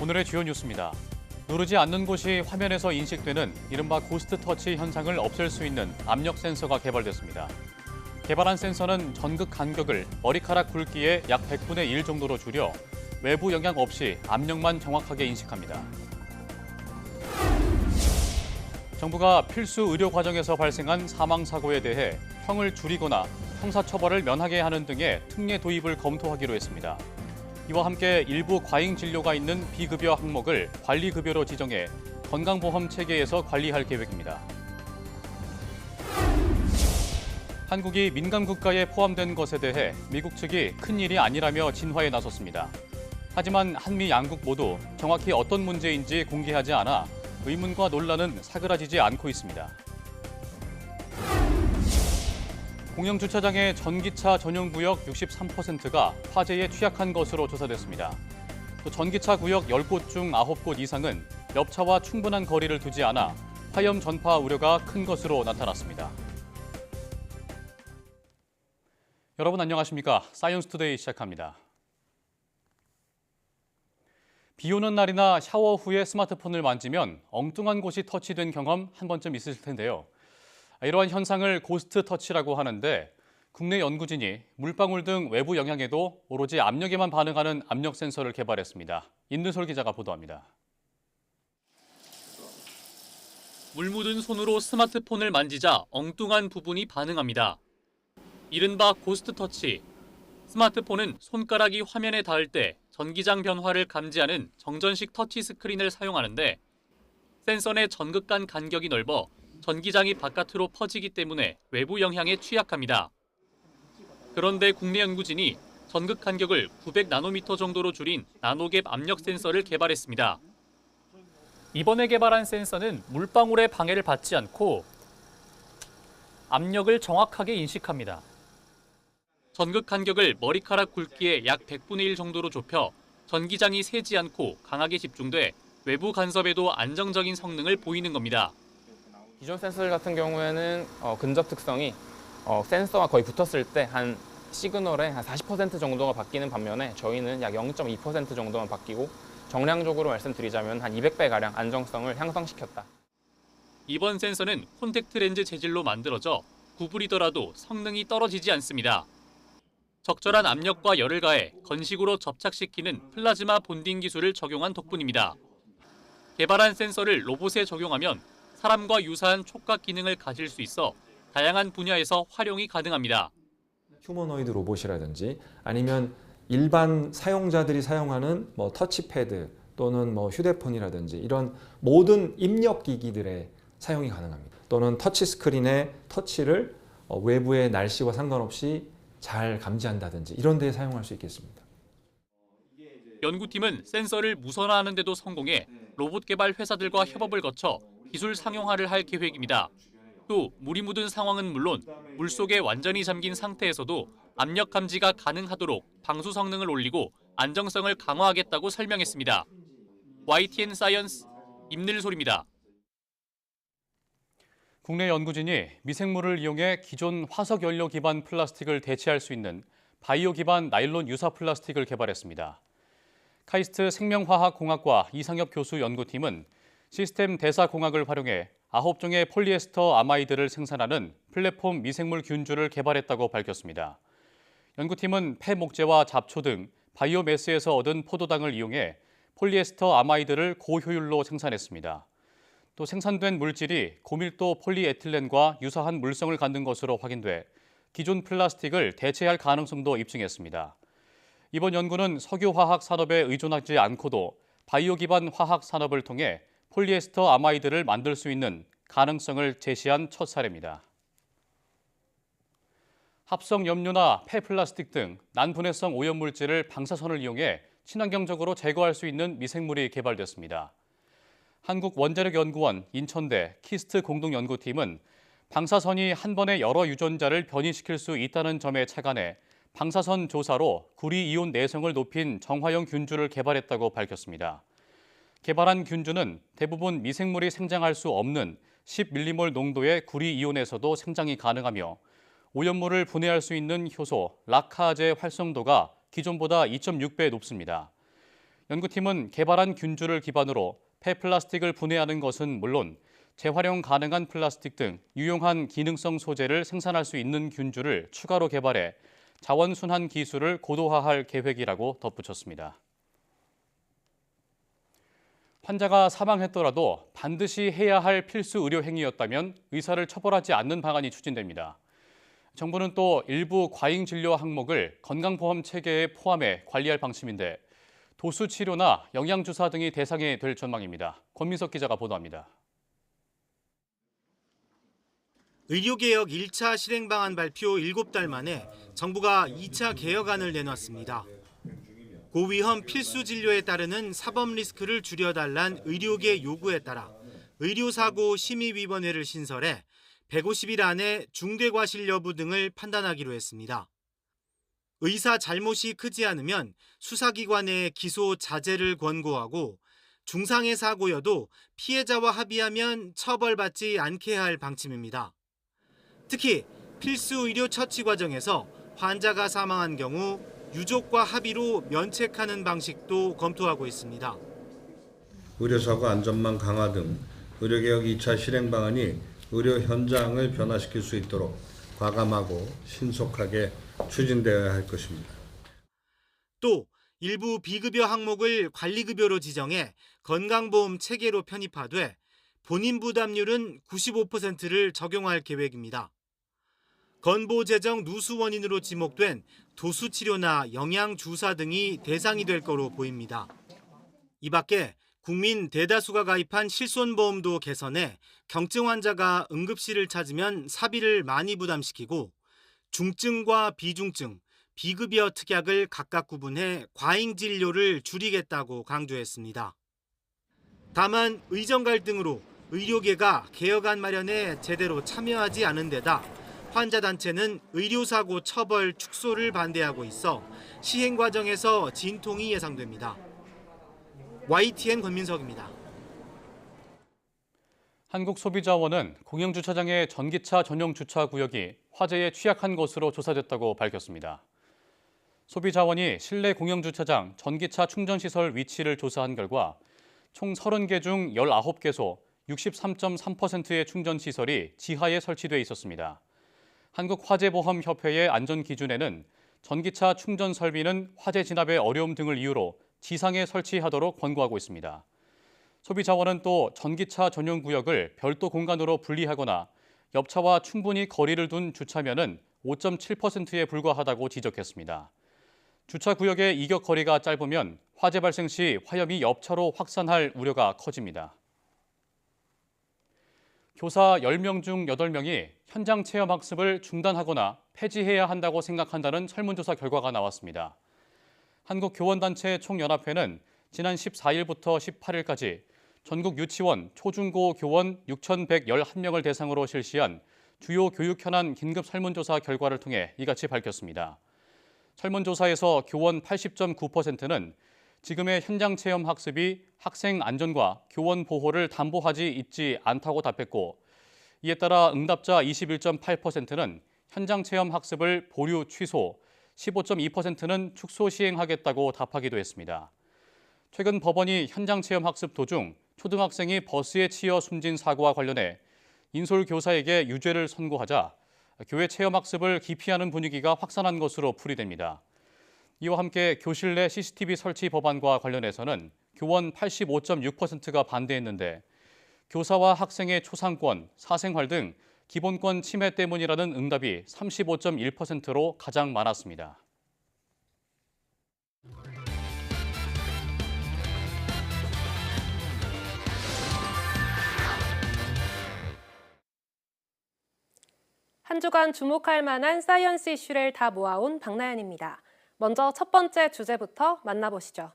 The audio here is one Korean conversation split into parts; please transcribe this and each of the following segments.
오늘의 주요 뉴스입니다. 누르지 않는 곳이 화면에서 인식되는 이른바 고스트 터치 현상을 없앨 수 있는 압력 센서가 개발됐습니다. 개발한 센서는 전극 간격을 머리카락 굵기의 약 100분의 1 정도로 줄여 외부 영향 없이 압력만 정확하게 인식합니다. 정부가 필수 의료 과정에서 발생한 사망 사고에 대해 형을 줄이거나 형사처벌을 면하게 하는 등의 특례 도입을 검토하기로 했습니다. 이와 함께 일부 과잉 진료가 있는 비급여 항목을 관리급여로 지정해 건강보험 체계에서 관리할 계획입니다. 한국이 민감 국가에 포함된 것에 대해 미국 측이 큰일이 아니라며 진화에 나섰습니다. 하지만 한미 양국 모두 정확히 어떤 문제인지 공개하지 않아 의문과 논란은 사그라지지 않고 있습니다. 공영주차장의 전기차 전용 구역 63%가 화재에 취약한 것으로 조사됐습니다. 또 전기차 구역 10곳 중 9곳 이상은 옆차와 충분한 거리를 두지 않아 화염 전파 우려가 큰 것으로 나타났습니다. 여러분 안녕하십니까? 사이언스투데이 시작합니다. 비 오는 날이나 샤워 후에 스마트폰을 만지면 엉뚱한 곳이 터치된 경험 한 번쯤 있으실 텐데요. 이러한 현상을 고스트 터치라고 하는데 국내 연구진이 물방울 등 외부 영향에도 오로지 압력에만 반응하는 압력 센서를 개발했습니다. 임는솔 기자가 보도합니다. 물 묻은 손으로 스마트폰을 만지자 엉뚱한 부분이 반응합니다. 이른바 고스트 터치. 스마트폰은 손가락이 화면에 닿을 때 전기장 변화를 감지하는 정전식 터치 스크린을 사용하는데 센서 내 전극간 간격이 넓어 전기장이 바깥으로 퍼지기 때문에 외부 영향에 취약합니다. 그런데 국내 연구진이 전극 간격을 900나노미터 정도로 줄인 나노갭 압력 센서를 개발했습니다. 이번에 개발한 센서는 물방울의 방해를 받지 않고 압력을 정확하게 인식합니다. 전극 간격을 머리카락 굵기의 약 100분의 1 정도로 좁혀 전기장이 새지 않고 강하게 집중돼 외부 간섭에도 안정적인 성능을 보이는 겁니다. 기존 센서들 같은 경우에는 근접 특성이 센서가 거의 붙었을 때 한 시그널의 한 40% 정도가 바뀌는 반면에 저희는 약 0.2% 정도만 바뀌고 정량적으로 말씀드리자면 한 200배가량 안정성을 향상시켰다. 이번 센서는 콘택트 렌즈 재질로 만들어져 구부리더라도 성능이 떨어지지 않습니다. 적절한 압력과 열을 가해 건식으로 접착시키는 플라즈마 본딩 기술을 적용한 덕분입니다. 개발한 센서를 로봇에 적용하면 사람과 유사한 촉각 기능을 가질 수 있어 다양한 분야에서 활용이 가능합니다. 휴머노이드 로봇이라든지 아니면 일반 사용자들이 사용하는 터치패드 또는 휴대폰이라든지 이런 모든 입력 기기들의 사용이 가능합니다. 또는 터치 스크린의 터치를 외부의 날씨와 상관없이 잘 감지한다든지 이런 데에 사용할 수 있겠습니다. 연구팀은 센서를 무선화하는 데도 성공해 로봇 개발 회사들과 협업을 거쳐 기술 상용화를 할 계획입니다. 또 물이 묻은 상황은 물론 물속에 완전히 잠긴 상태에서도 압력 감지가 가능하도록 방수 성능을 올리고 안정성을 강화하겠다고 설명했습니다. YTN 사이언스 임늘솔입니다. 국내 연구진이 미생물을 이용해 기존 화석 연료 기반 플라스틱을 대체할 수 있는 바이오 기반 나일론 유사 플라스틱을 개발했습니다. 카이스트 생명화학공학과 이상엽 교수 연구팀은 시스템 대사공학을 활용해 9종의 폴리에스터 아마이드를 생산하는 플랫폼 미생물 균주를 개발했다고 밝혔습니다. 연구팀은 폐 목재와 잡초 등 바이오매스에서 얻은 포도당을 이용해 폴리에스터 아마이드를 고효율로 생산했습니다. 또 생산된 물질이 고밀도 폴리에틸렌과 유사한 물성을 갖는 것으로 확인돼 기존 플라스틱을 대체할 가능성도 입증했습니다. 이번 연구는 석유화학 산업에 의존하지 않고도 바이오 기반 화학 산업을 통해 폴리에스터 아마이드를 만들 수 있는 가능성을 제시한 첫 사례입니다. 합성 염료나 폐플라스틱 등 난분해성 오염물질을 방사선을 이용해 친환경적으로 제거할 수 있는 미생물이 개발됐습니다. 한국원자력연구원 인천대 키스트 공동연구팀은 방사선이 한 번에 여러 유전자를 변이시킬 수 있다는 점에 착안해 방사선 조사로 구리 이온 내성을 높인 정화형 균주를 개발했다고 밝혔습니다. 개발한 균주는 대부분 미생물이 생장할 수 없는 10밀리몰 농도의 구리이온에서도 생장이 가능하며 오염물을 분해할 수 있는 효소 락카아제의 활성도가 기존보다 2.6배 높습니다. 연구팀은 개발한 균주를 기반으로 폐플라스틱을 분해하는 것은 물론 재활용 가능한 플라스틱 등 유용한 기능성 소재를 생산할 수 있는 균주를 추가로 개발해 자원순환 기술을 고도화할 계획이라고 덧붙였습니다. 환자가 사망했더라도 반드시 해야 할 필수 의료 행위였다면 의사를 처벌하지 않는 방안이 추진됩니다. 정부는 또 일부 과잉 진료 항목을 건강보험 체계에 포함해 관리할 방침인데 도수 치료나 영양주사 등이 대상이 될 전망입니다. 권민석 기자가 보도합니다. 의료개혁 1차 실행 방안 발표 7달 만에 정부가 2차 개혁안을 내놨습니다. 고위험 필수 진료에 따르는 사법 리스크를 줄여달란 의료계 요구에 따라 의료사고 심의위원회를 신설해 150일 안에 중대과실 여부 등을 판단하기로 했습니다. 의사 잘못이 크지 않으면 수사기관에 기소 자제를 권고하고 중상의 사고여도 피해자와 합의하면 처벌받지 않게 할 방침입니다. 특히 필수 의료 처치 과정에서 환자가 사망한 경우 유족과 합의로 면책하는 방식도 검토하고 있습니다. 의료사고 안전망 강화 등 의료개혁 2차 실행 방안이 의료 현장을 변화시킬 수 있도록 과감하고 신속하게 추진되어야 할 것입니다. 또 일부 비급여 항목을 관리급여로 지정해 건강보험 체계로 편입하되 본인 부담률은 95%를 적용할 계획입니다. 건보 재정 누수 원인으로 지목된 도수 치료나 영양 주사 등이 대상이 될 거로 보입니다. 이 밖에 국민 대다수가 가입한 실손보험도 개선해 경증 환자가 응급실을 찾으면 사비를 많이 부담시키고 중증과 비중증, 비급여 특약을 각각 구분해 과잉 진료를 줄이겠다고 강조했습니다. 다만 의정 갈등으로 의료계가 개혁안 마련에 제대로 참여하지 않은 데다 환자단체는 의료사고 처벌 축소를 반대하고 있어 시행 과정에서 진통이 예상됩니다. YTN 권민석입니다. 한국소비자원은 공영주차장의 전기차 전용 주차 구역이 화재에 취약한 것으로 조사됐다고 밝혔습니다. 소비자원이 실내 공영주차장 전기차 충전시설 위치를 조사한 결과 총 30개 중 19개소 63.3%의 충전시설이 지하에 설치돼 있었습니다. 한국화재보험협회의 안전기준에는 전기차 충전 설비는 화재 진압의 어려움 등을 이유로 지상에 설치하도록 권고하고 있습니다. 소비자원은 또 전기차 전용 구역을 별도 공간으로 분리하거나 옆차와 충분히 거리를 둔 주차면은 5.7%에 불과하다고 지적했습니다. 주차 구역의 이격 거리가 짧으면 화재 발생 시 화염이 옆차로 확산할 우려가 커집니다. 교사 10명 중 8명이 현장 체험 학습을 중단하거나 폐지해야 한다고 생각한다는 설문조사 결과가 나왔습니다. 한국교원단체 총연합회는 지난 14일부터 18일까지 전국 유치원, 초중고 교원 6,111명을 대상으로 실시한 주요 교육 현안 긴급 설문조사 결과를 통해 이같이 밝혔습니다. 설문조사에서 교원 80.9%는 지금의 현장 체험 학습이 학생 안전과 교원 보호를 담보하지 있지 않다고 답했고, 이에 따라 응답자 21.8%는 현장 체험 학습을 보류 취소, 15.2%는 축소 시행하겠다고 답하기도 했습니다. 최근 법원이 현장 체험 학습 도중 초등학생이 버스에 치여 숨진 사고와 관련해 인솔 교사에게 유죄를 선고하자 교회 체험 학습을 기피하는 분위기가 확산한 것으로 풀이됩니다. 이와 함께 교실 내 CCTV 설치 법안과 관련해서는 교원 85.6%가 반대했는데 교사와 학생의 초상권, 사생활 등 기본권 침해 때문이라는 응답이 35.1%로 가장 많았습니다. 한 주간 주목할 만한 사이언스 이슈를 다 모아온 박나연입니다. 먼저 첫 번째 주제부터 만나보시죠.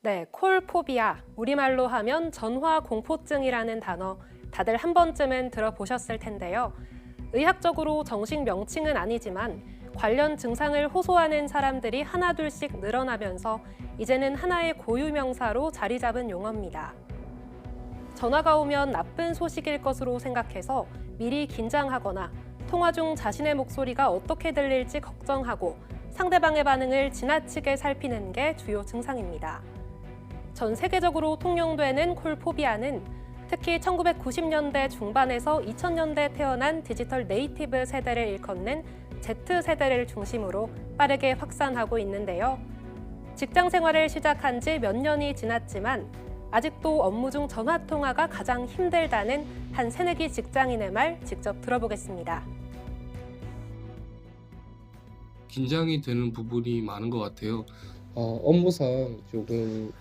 네, 콜포비아, 우리말로 하면 전화공포증이라는 단어, 다들 한 번쯤은 들어보셨을 텐데요. 의학적으로 정식 명칭은 아니지만 관련 증상을 호소하는 사람들이 하나둘씩 늘어나면서 이제는 하나의 고유 명사로 자리 잡은 용어입니다. 전화가 오면 나쁜 소식일 것으로 생각해서 미리 긴장하거나 통화 중 자신의 목소리가 어떻게 들릴지 걱정하고 상대방의 반응을 지나치게 살피는 게 주요 증상입니다. 전 세계적으로 통용되는 콜포비아는 특히 1990년대 중반에서 2000년대 태어난 디지털 네이티브 세대를 일컫는 Z세대를 중심으로 빠르게 확산하고 있는데요. 직장 생활을 시작한 지 몇 년이 지났지만 아직도 업무 중 전화 통화가 가장 힘들다는 한 새내기 직장인의 말 직접 들어보겠습니다. 긴장이 되는 부분이 많은 것 같아요. 업무상 조금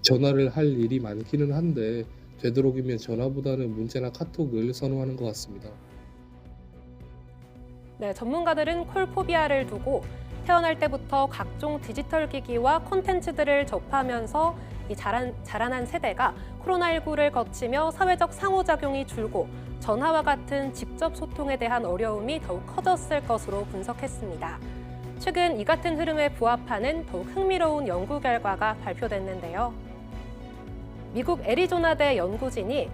전화를 할 일이 많기는 한데 되도록이면 전화보다는 문자나 카톡을 선호하는 것 같습니다. 네, 전문가들은 콜포비아를 두고 태어날 때부터 각종 디지털 기기와 콘텐츠들을 접하면서 자라난 세대가 코로나19를 거치며 사회적 상호작용이 줄고 전화와 같은 직접 소통에 대한 어려움이 더욱 커졌을 것으로 분석했습니다. 최근 이 같은 흐름에 부합하는 더욱 흥미로운 연구 결과가 발표됐는데요. 미국 애리조나대 연구진이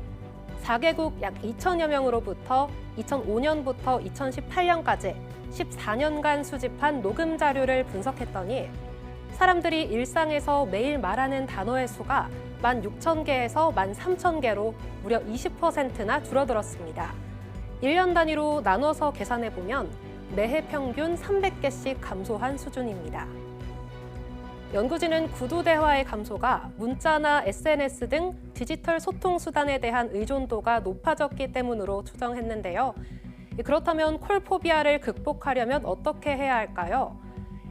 4개국 약 2천여 명으로부터 2005년부터 2018년까지 14년간 수집한 녹음 자료를 분석했더니 사람들이 일상에서 매일 말하는 단어의 수가 16,000개에서 13,000개로 무려 20%나 줄어들었습니다. 1년 단위로 나눠서 계산해보면 매해 평균 300개씩 감소한 수준입니다. 연구진은 구두 대화의 감소가 문자나 SNS 등 디지털 소통 수단에 대한 의존도가 높아졌기 때문으로 추정했는데요. 그렇다면 콜포비아를 극복하려면 어떻게 해야 할까요?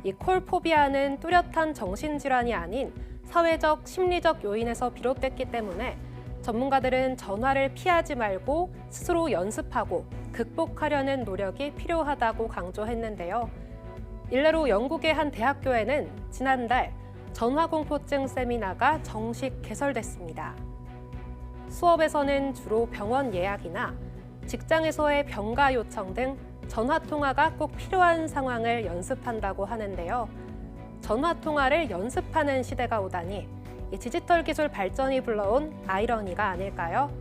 이 콜포비아는 뚜렷한 정신질환이 아닌 사회적, 심리적 요인에서 비롯됐기 때문에 전문가들은 전화를 피하지 말고 스스로 연습하고 극복하려는 노력이 필요하다고 강조했는데요. 일례로 영국의 한 대학교에는 지난달 전화공포증 세미나가 정식 개설됐습니다. 수업에서는 주로 병원 예약이나 직장에서의 병가 요청 등 전화 통화가 꼭 필요한 상황을 연습한다고 하는데요. 전화 통화를 연습하는 시대가 오다니 이 디지털 기술 발전이 불러온 아이러니가 아닐까요?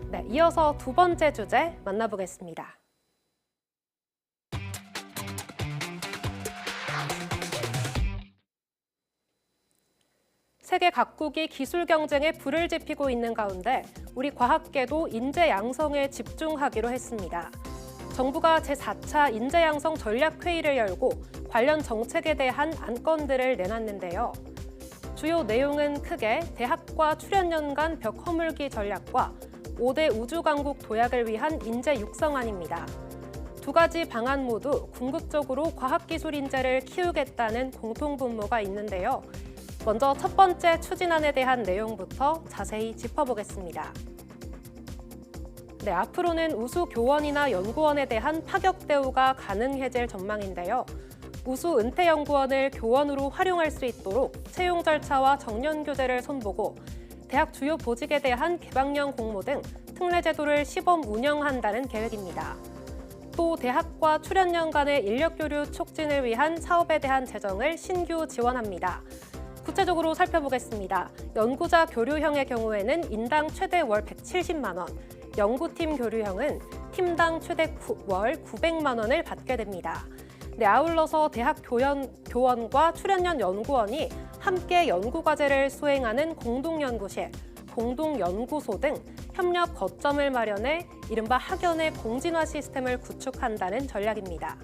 네, 이어서 두 번째 주제 만나보겠습니다. 세계 각국이 기술 경쟁에 불을 지피고 있는 가운데 우리 과학계도 인재 양성에 집중하기로 했습니다. 정부가 제4차 인재 양성 전략회의를 열고 관련 정책에 대한 안건들을 내놨는데요. 주요 내용은 크게 대학과 출연연 간 벽 허물기 전략과 5대 우주강국 도약을 위한 인재 육성안입니다. 두 가지 방안 모두 궁극적으로 과학기술 인재를 키우겠다는 공통분모가 있는데요. 먼저 첫 번째 추진안에 대한 내용부터 자세히 짚어보겠습니다. 네, 앞으로는 우수 교원이나 연구원에 대한 파격 대우가 가능해질 전망인데요. 우수 은퇴 연구원을 교원으로 활용할 수 있도록 채용 절차와 정년 교재를 손보고 대학 주요 보직에 대한 개방형 공모 등 특례 제도를 시범 운영한다는 계획입니다. 또 대학과 출연연 간의 인력 교류 촉진을 위한 사업에 대한 재정을 신규 지원합니다. 구체적으로 살펴보겠습니다. 연구자 교류형의 경우에는 인당 최대 월 170만 원, 연구팀 교류형은 팀당 최대 월 900만 원을 받게 됩니다. 네, 아울러서 대학 교원과 출연연 연구원이 함께 연구과제를 수행하는 공동연구실, 공동연구소 등 협력 거점을 마련해 이른바 학연의 공진화 시스템을 구축한다는 전략입니다.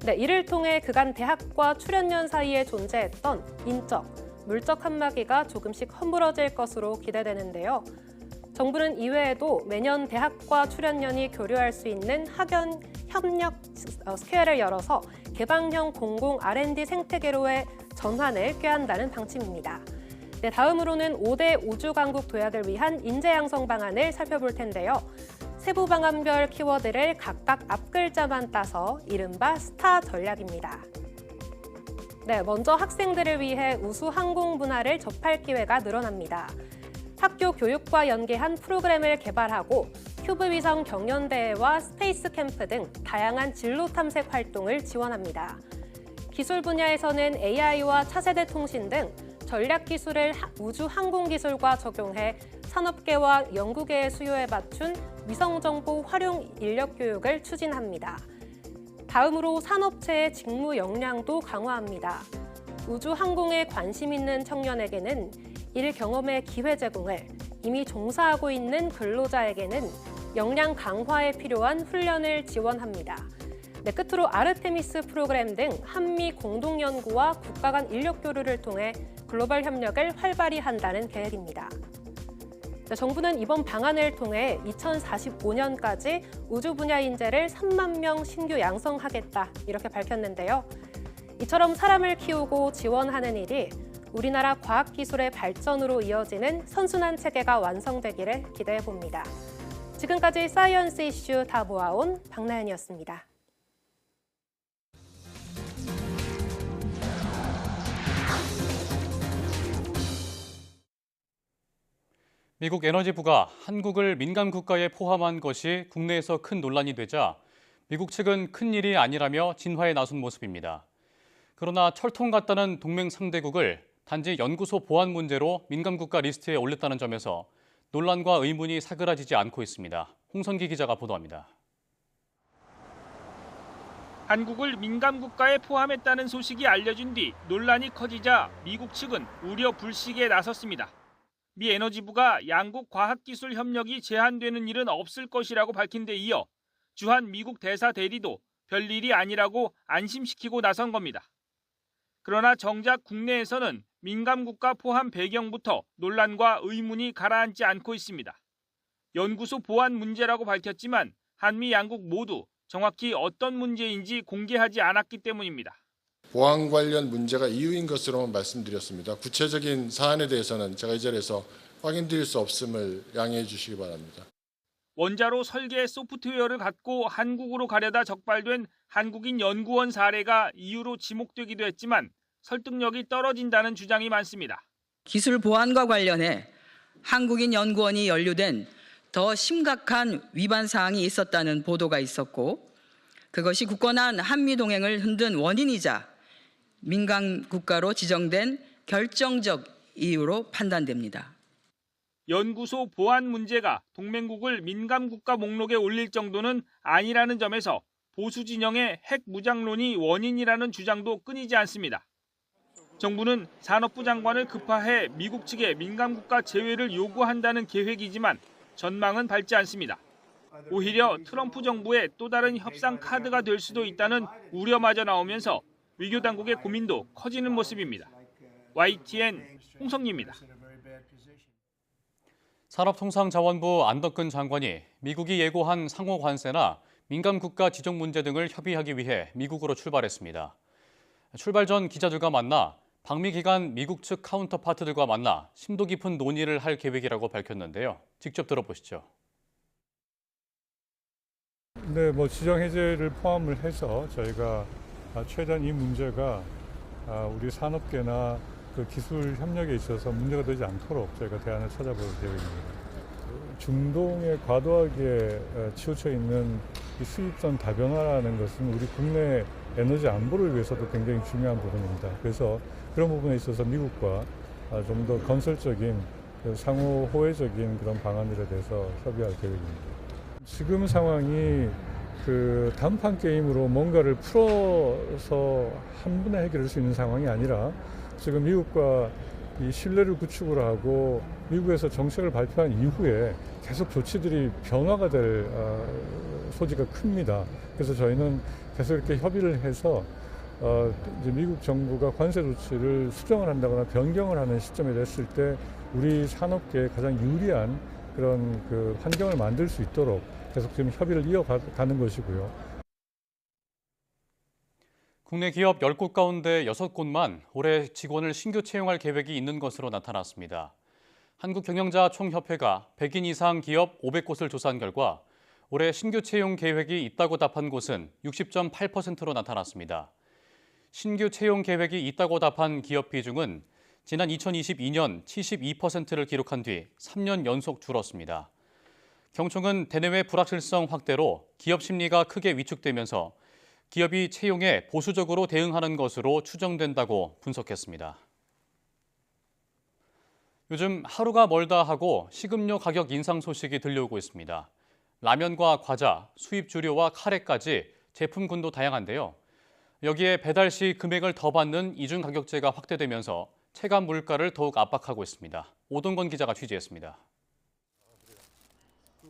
네, 이를 통해 그간 대학과 출연연 사이에 존재했던 인적, 물적 한마디가 조금씩 허물어질 것으로 기대되는데요. 정부는 이외에도 매년 대학과 출연연이 교류할 수 있는 학연 협력 스퀘어를 열어서 개방형 공공 R&D 생태계로의 전환을 꾀한다는 방침입니다. 네, 다음으로는 5대 우주강국 도약을 위한 인재 양성 방안을 살펴볼 텐데요. 세부 방안별 키워드를 각각 앞글자만 따서 이른바 스타 전략입니다. 네, 먼저 학생들을 위해 우수 항공 문화를 접할 기회가 늘어납니다. 학교 교육과 연계한 프로그램을 개발하고 큐브 위성 경연대회와 스페이스 캠프 등 다양한 진로 탐색 활동을 지원합니다. 기술 분야에서는 AI와 차세대 통신 등 전략 기술을 우주 항공 기술과 적용해 산업계와 연구계의 수요에 맞춘 위성 정보 활용 인력 교육을 추진합니다. 다음으로 산업체의 직무 역량도 강화합니다. 우주 항공에 관심 있는 청년에게는 일 경험의 기회 제공을, 이미 종사하고 있는 근로자에게는 역량 강화에 필요한 훈련을 지원합니다. 네, 끝으로 아르테미스 프로그램 등 한미 공동 연구와 국가 간 인력 교류를 통해 글로벌 협력을 활발히 한다는 계획입니다. 정부는 이번 방안을 통해 2045년까지 우주 분야 인재를 3만 명 신규 양성하겠다 이렇게 밝혔는데요. 이처럼 사람을 키우고 지원하는 일이 우리나라 과학기술의 발전으로 이어지는 선순환 체계가 완성되기를 기대해 봅니다. 지금까지 사이언스 이슈 다 모아온 박나연이었습니다. 미국 에너지부가 한국을 민감 국가에 포함한 것이 국내에서 큰 논란이 되자 미국 측은 큰일이 아니라며 진화에 나선 모습입니다. 그러나 철통 같다는 동맹 상대국을 단지 연구소 보안 문제로 민감 국가 리스트에 올렸다는 점에서 논란과 의문이 사그라지지 않고 있습니다. 홍선기 기자가 보도합니다. 한국을 민감 국가에 포함했다는 소식이 알려진 뒤 논란이 커지자 미국 측은 우려 불식에 나섰습니다. 미 에너지부가 양국 과학기술 협력이 제한되는 일은 없을 것이라고 밝힌 데 이어 주한 미국 대사 대리도 별일이 아니라고 안심시키고 나선 겁니다. 그러나 정작 국내에서는 민감 국가 포함 배경부터 논란과 의문이 가라앉지 않고 있습니다. 연구소 보안 문제라고 밝혔지만 한미 양국 모두 정확히 어떤 문제인지 공개하지 않았기 때문입니다. 보안 관련 문제가 이유인 것으로만 말씀드렸습니다. 구체적인 사안에 대해서는 제가 이 자리에서 확인드릴 수 없음을 양해해 주시기 바랍니다. 원자로 설계 소프트웨어를 갖고 한국으로 가려다 적발된 한국인 연구원 사례가 이유로 지목되기도 했지만 설득력이 떨어진다는 주장이 많습니다. 기술 보안과 관련해 한국인 연구원이 연루된 더 심각한 위반 사항이 있었다는 보도가 있었고 그것이 굳건한 한미 동맹을 흔든 원인이자 민감 국가로 지정된 결정적 이유로 판단됩니다. 연구소 보안 문제가 동맹국을 민감 국가 목록에 올릴 정도는 아니라는 점에서 보수 진영의 핵 무장론이 원인이라는 주장도 끊이지 않습니다. 정부는 산업부 장관을 급파해 미국 측에 민감 국가 제외를 요구한다는 계획이지만 전망은 밝지 않습니다. 오히려 트럼프 정부의 또 다른 협상 카드가 될 수도 있다는 우려마저 나오면서 외교 당국의 고민도 커지는 모습입니다. YTN 홍성리입니다. 산업통상자원부 안덕근 장관이 미국이 예고한 상호 관세나 민감 국가 지정 문제 등을 협의하기 위해 미국으로 출발했습니다. 출발 전 기자들과 만나 방미 기간 미국 측 카운터파트들과 만나 심도 깊은 논의를 할 계획이라고 밝혔는데요. 직접 들어보시죠. 네, 지정 해제를 포함을 해서 저희가 최대한 이 문제가 우리 산업계나 그 기술 협력에 있어서 문제가 되지 않도록 저희가 대안을 찾아볼 계획입니다. 중동에 과도하게 치우쳐 있는 이 수입선 다변화라는 것은 우리 국내 에너지 안보를 위해서도 굉장히 중요한 부분입니다. 그래서 그런 부분에 있어서 미국과 좀 더 건설적인 상호 호혜적인 그런 방안들에 대해서 협의할 계획입니다. 지금 상황이 그 단판 게임으로 뭔가를 풀어서 한 번에 해결할 수 있는 상황이 아니라 지금 미국과 이 신뢰를 구축을 하고 미국에서 정책을 발표한 이후에 계속 조치들이 변화가 될 소지가 큽니다. 그래서 저희는 계속 이렇게 협의를 해서 이제 미국 정부가 관세 조치를 수정을 한다거나 변경을 하는 시점에 됐을 때 우리 산업계에 가장 유리한 그런 그 환경을 만들 수 있도록 계속 지금 협의를 이어가는 것이고요. 국내 기업 10곳 가운데 6곳만 올해 직원을 신규 채용할 계획이 있는 것으로 나타났습니다. 한국경영자총협회가 100인 이상 기업 500곳을 조사한 결과 올해 신규 채용 계획이 있다고 답한 곳은 60.8%로 나타났습니다. 신규 채용 계획이 있다고 답한 기업 비중은 지난 2022년 72%를 기록한 뒤 3년 연속 줄었습니다. 경총은 대내외 불확실성 확대로 기업 심리가 크게 위축되면서 기업이 채용에 보수적으로 대응하는 것으로 추정된다고 분석했습니다. 요즘 하루가 멀다 하고 식음료 가격 인상 소식이 들려오고 있습니다. 라면과 과자, 수입 주류와 카레까지 제품군도 다양한데요. 여기에 배달 시 금액을 더 받는 이중 가격제가 확대되면서 체감 물가를 더욱 압박하고 있습니다. 오동건 기자가 취재했습니다.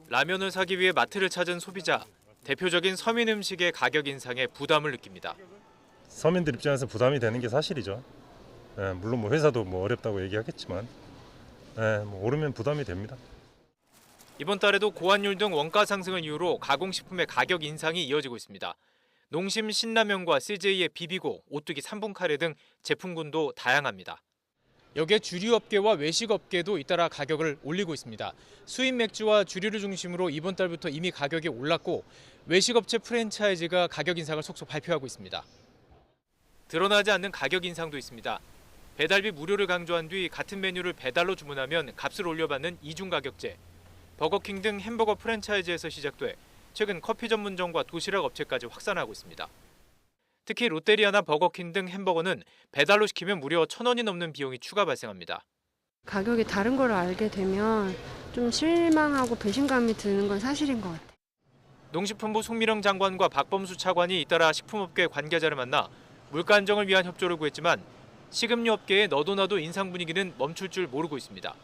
라면을 사기 위해 마트를 찾은 소비자. 대표적인 서민 음식의 가격 인상에 부담을 느낍니다. 서민들 입장에서 부담이 되는 게 사실이죠. 물론 뭐 회사도 뭐 어렵다고 얘기하겠지만 오르면 부담이 됩니다. 이번 달에도 고환율 등 원가 상승을 이유로 가공식품의 가격 인상이 이어지고 있습니다. 농심 신라면과 CJ의 비비고, 오뚜기 3분 카레 등 제품군도 다양합니다. 여기에 주류업계와 외식업계도 잇따라 가격을 올리고 있습니다. 수입 맥주와 주류를 중심으로 이번 달부터 이미 가격이 올랐고 외식업체 프랜차이즈가 가격 인상을 속속 발표하고 있습니다. 드러나지 않는 가격 인상도 있습니다. 배달비 무료를 강조한 뒤 같은 메뉴를 배달로 주문하면 값을 올려받는 이중 가격제. 버거킹 등 햄버거 프랜차이즈에서 시작돼 최근 커피 전문점과 도시락 업체까지 확산하고 있습니다. 특히 롯데리아나 버거킹 등 햄버거는 배달로 시키면 무려 1,000원이 넘는 비용이 추가 발생합니다. 가격이 다른 걸 알게 되면 좀 실망하고 배신감이 드는 건 사실인 것 같아요. 농식품부 송미령 장관과 박범수 차관이 잇따라 식품업계 관계자를 만나 물가 안정을 위한 협조를 구했지만 식음료 업계의 너도나도 인상 분위기는 멈출 줄 모르고 있습니다.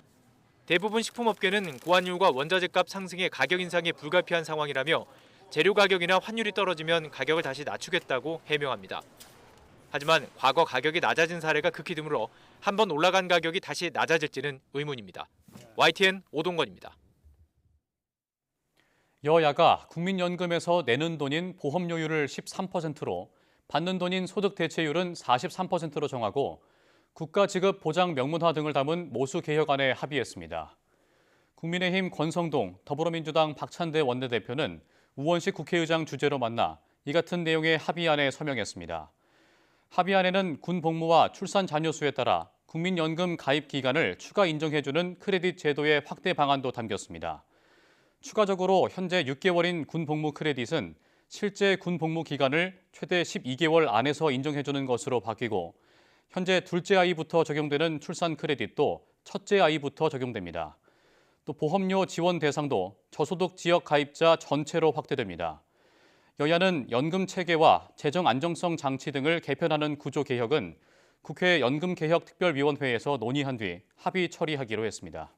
대부분 식품업계는 고환율과 원자재값 상승의 가격 인상이 불가피한 상황이라며 재료 가격이나 환율이 떨어지면 가격을 다시 낮추겠다고 해명합니다. 하지만 과거 가격이 낮아진 사례가 극히 드물어 한번 올라간 가격이 다시 낮아질지는 의문입니다. YTN 오동건입니다. 여야가 국민연금에서 내는 돈인 보험료율을 13%로 받는 돈인 소득 대체율은 43%로 정하고 국가 지급 보장 명문화 등을 담은 모수 개혁안에 합의했습니다. 국민의힘 권성동, 더불어민주당 박찬대 원내대표는 우원식 국회의장 주재로 만나 이 같은 내용의 합의안에 서명했습니다. 합의안에는 군 복무와 출산 잔여 수에 따라 국민연금 가입 기간을 추가 인정해주는 크레딧 제도의 확대 방안도 담겼습니다. 추가적으로 현재 6개월인 군 복무 크레딧은 실제 군 복무 기간을 최대 12개월 안에서 인정해주는 것으로 바뀌고 현재 둘째 아이부터 적용되는 출산 크레딧도 첫째 아이부터 적용됩니다. 또 보험료 지원 대상도 저소득 지역 가입자 전체로 확대됩니다. 여야는 연금 체계와 재정 안정성 장치 등을 개편하는 구조 개혁은 국회 연금개혁특별위원회에서 논의한 뒤 합의 처리하기로 했습니다.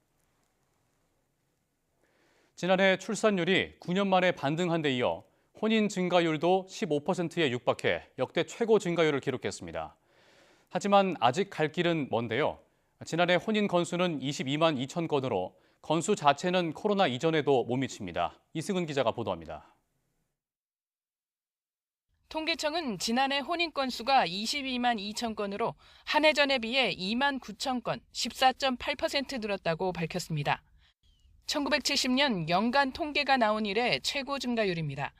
지난해 출산율이 9년 만에 반등한 데 이어 혼인 증가율도 15%에 육박해 역대 최고 증가율을 기록했습니다. 하지만 아직 갈 길은 먼데요. 지난해 혼인 건수는 22만 2천 건으로 건수 자체는 코로나 이전에도 못 미칩니다. 이승은 기자가 보도합니다. 통계청은 지난해 혼인 건수가 22만 2천 건으로 한 해 전에 비해 2만 9천 건, 14.8% 늘었다고 밝혔습니다. 1970년 연간 통계가 나온 이래 최고 증가율입니다.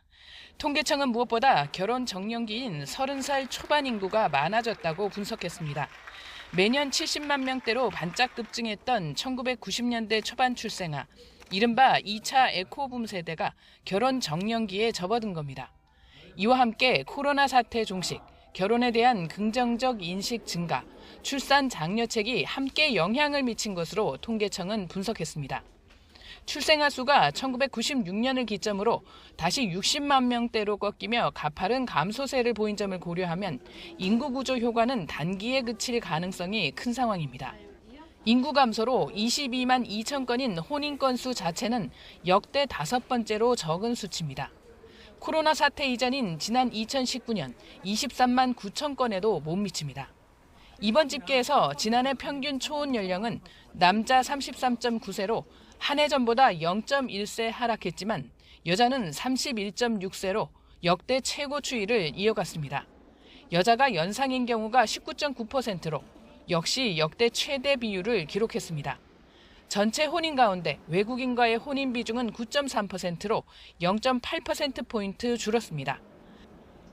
통계청은 무엇보다 결혼 정년기인 30살 초반 인구가 많아졌다고 분석했습니다. 매년 70만 명대로 반짝 급증했던 1990년대 초반 출생아, 이른바 2차 에코붐 세대가 결혼 정년기에 접어든 겁니다. 이와 함께 코로나 사태 종식, 결혼에 대한 긍정적 인식 증가, 출산 장려책이 함께 영향을 미친 것으로 통계청은 분석했습니다. 출생아 수가 1996년을 기점으로 다시 60만 명대로 꺾이며 가파른 감소세를 보인 점을 고려하면 인구 구조 효과는 단기에 그칠 가능성이 큰 상황입니다. 인구 감소로 22만 2천 건인 혼인 건수 자체는 역대 5번째로 적은 수치입니다. 코로나 사태 이전인 지난 2019년 23만 9천 건에도 못 미칩니다. 이번 집계에서 지난해 평균 초혼 연령은 남자 33.9세로 한 해 전보다 0.1세 하락했지만 여자는 31.6세로 역대 최고 추이를 이어갔습니다. 여자가 연상인 경우가 19.9%로 역시 역대 최대 비율을 기록했습니다. 전체 혼인 가운데 외국인과의 혼인 비중은 9.3%로 0.8%포인트 줄었습니다.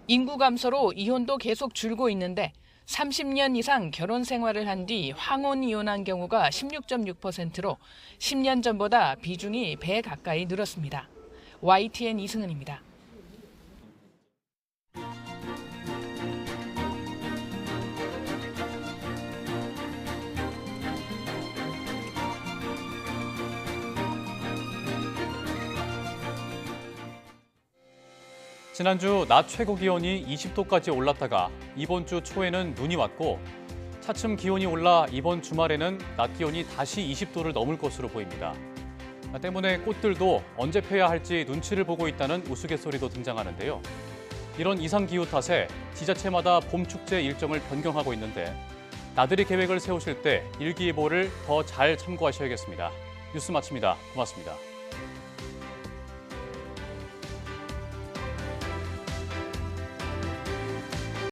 인구 감소로 이혼도 계속 줄고 있는데 30년 이상 결혼 생활을 한 뒤 황혼 이혼한 경우가 16.6%로 10년 전보다 비중이 배 가까이 늘었습니다. YTN 이승은입니다. 지난주 낮 최고 기온이 20도까지 올랐다가 이번 주 초에는 눈이 왔고 차츰 기온이 올라 이번 주말에는 낮 기온이 다시 20도를 넘을 것으로 보입니다. 때문에 꽃들도 언제 펴야 할지 눈치를 보고 있다는 우스갯소리도 등장하는데요. 이런 이상기후 탓에 지자체마다 봄축제 일정을 변경하고 있는데 나들이 계획을 세우실 때 일기예보를 더 잘 참고하셔야겠습니다. 뉴스 마칩니다. 고맙습니다.